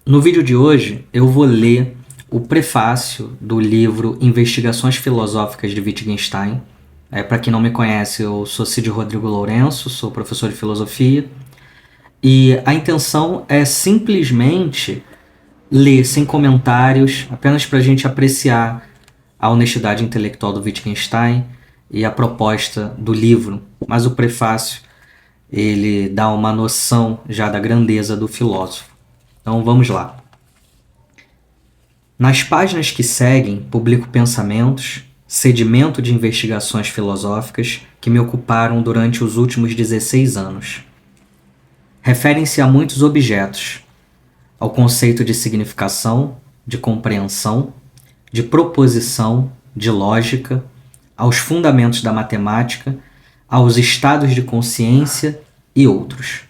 No vídeo de hoje, eu vou ler o prefácio do livro Investigações Filosóficas de Wittgenstein. Para quem não me conhece, eu sou Cid Rodrigo Lourenço, sou professor de filosofia. E a intenção é simplesmente ler sem comentários, apenas para a gente apreciar a honestidade intelectual do Wittgenstein e a proposta do livro. Mas o prefácio, ele dá uma noção já da grandeza do filósofo. Então vamos lá. Nas páginas que seguem, publico pensamentos, sedimento de investigações filosóficas que me ocuparam durante os últimos 16 anos. Referem-se a muitos objetos, ao conceito de significação, de compreensão, de proposição, de lógica, aos fundamentos da matemática, aos estados de consciência e outros.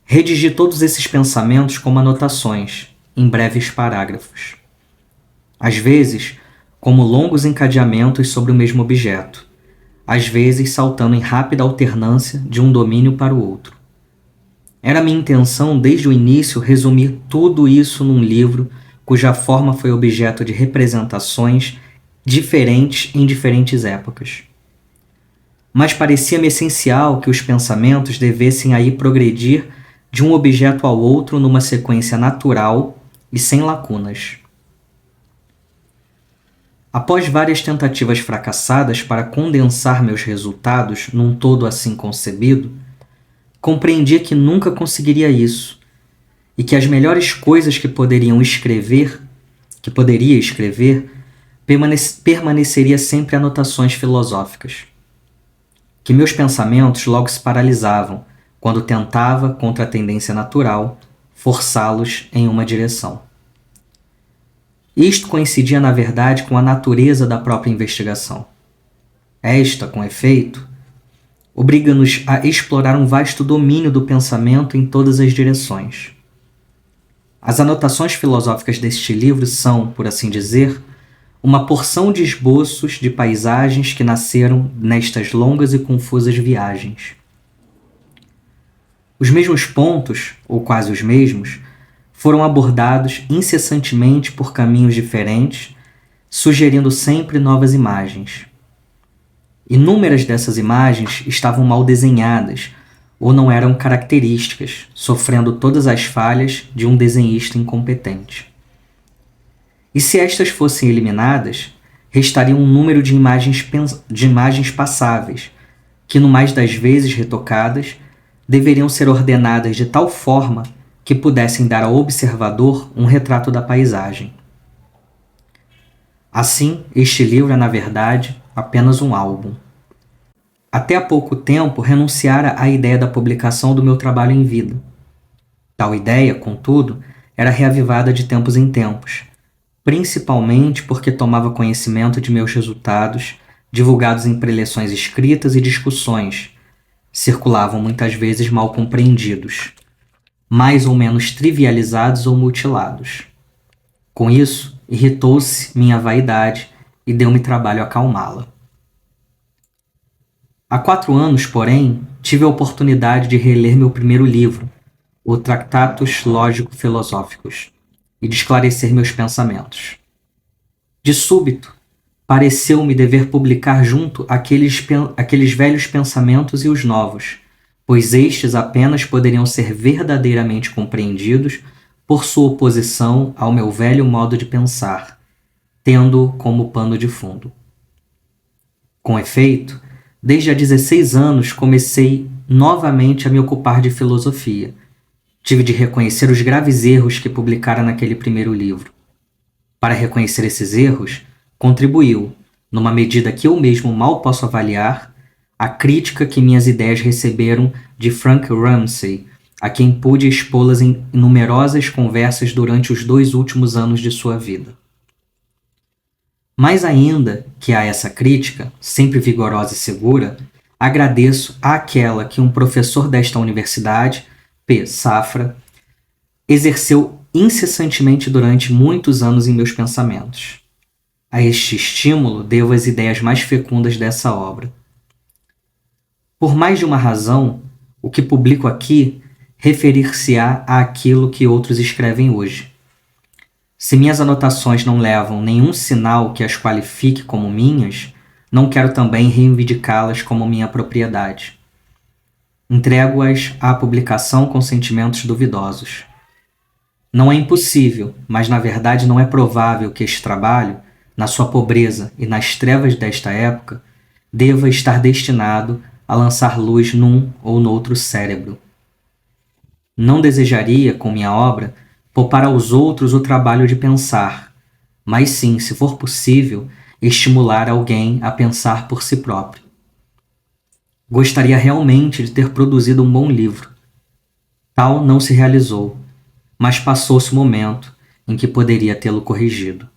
Redigi todos esses pensamentos como anotações, em breves parágrafos. Às vezes, como longos encadeamentos sobre o mesmo objeto, às vezes saltando em rápida alternância de um domínio para o outro. Era minha intenção, desde o início, resumir tudo isso num livro cuja forma foi objeto de representações diferentes em diferentes épocas. Mas parecia-me essencial que os pensamentos devessem aí progredir de um objeto ao outro numa sequência natural e sem lacunas. Após várias tentativas fracassadas para condensar meus resultados num todo assim concebido, compreendi que nunca conseguiria isso e que as melhores coisas que poderia escrever, permaneceria sempre anotações filosóficas. Que meus pensamentos logo se paralisavam quando tentava, contra a tendência natural, forçá-los em uma direção. Isto coincidia, na verdade, com a natureza da própria investigação. Esta, com efeito, obriga-nos a explorar um vasto domínio do pensamento em todas as direções. As anotações filosóficas deste livro são, por assim dizer, uma porção de esboços de paisagens que nasceram nestas longas e confusas viagens. Os mesmos pontos, ou quase os mesmos, foram abordados incessantemente por caminhos diferentes, sugerindo sempre novas imagens. Inúmeras dessas imagens estavam mal desenhadas ou não eram características, sofrendo todas as falhas de um desenhista incompetente. E se estas fossem eliminadas, restaria um número de imagens passáveis, que, no mais das vezes retocadas, deveriam ser ordenadas de tal forma que pudessem dar ao observador um retrato da paisagem. Assim, este livro é, na verdade, apenas um álbum. Até há pouco tempo renunciara à ideia da publicação do meu trabalho em vida. Tal ideia, contudo, era reavivada de tempos em tempos, principalmente porque tomava conhecimento de meus resultados, divulgados em preleções escritas e discussões, circulavam muitas vezes mal compreendidos, mais ou menos trivializados ou mutilados. Com isso, irritou-se minha vaidade e deu-me trabalho acalmá-la. Há 4 anos, porém, tive a oportunidade de reler meu primeiro livro, o Tractatus Lógico-Filosóficos, e de esclarecer meus pensamentos. De súbito, pareceu-me dever publicar junto aqueles velhos pensamentos e os novos, pois estes apenas poderiam ser verdadeiramente compreendidos por sua oposição ao meu velho modo de pensar, tendo-o como pano de fundo. Com efeito, desde há 16 anos comecei novamente a me ocupar de filosofia. Tive de reconhecer os graves erros que publicara naquele primeiro livro. Para reconhecer esses erros, contribuiu, numa medida que eu mesmo mal posso avaliar, a crítica que minhas ideias receberam de Frank Ramsey, a quem pude expô-las em numerosas conversas durante os 2 últimos anos de sua vida. Mais ainda que a essa crítica, sempre vigorosa e segura, agradeço àquela que um professor desta universidade, P. Safra, exerceu incessantemente durante muitos anos em meus pensamentos. A este estímulo devo as ideias mais fecundas dessa obra. Por mais de uma razão, o que publico aqui referir-se-á àquilo que outros escrevem hoje. Se minhas anotações não levam nenhum sinal que as qualifique como minhas, não quero também reivindicá-las como minha propriedade. Entrego-as à publicação com sentimentos duvidosos. Não é impossível, mas na verdade não é provável que este trabalho, na sua pobreza e nas trevas desta época, deva estar destinado a lançar luz num ou noutro cérebro. Não desejaria, com minha obra, poupar aos outros o trabalho de pensar, mas sim, se for possível, estimular alguém a pensar por si próprio. Gostaria realmente de ter produzido um bom livro. Tal não se realizou, mas passou-se o momento em que poderia tê-lo corrigido.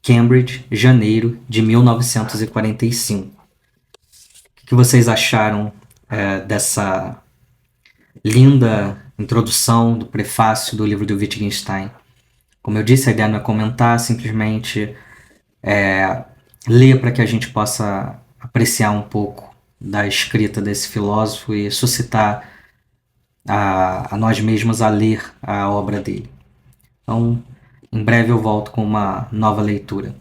Cambridge, janeiro de 1945. O que vocês acharam dessa linda introdução do prefácio do livro do Wittgenstein? Como eu disse, a ideia não é comentar, simplesmente ler para que a gente possa apreciar um pouco da escrita desse filósofo e suscitar a nós mesmos a ler a obra dele. Então, em breve eu volto com uma nova leitura.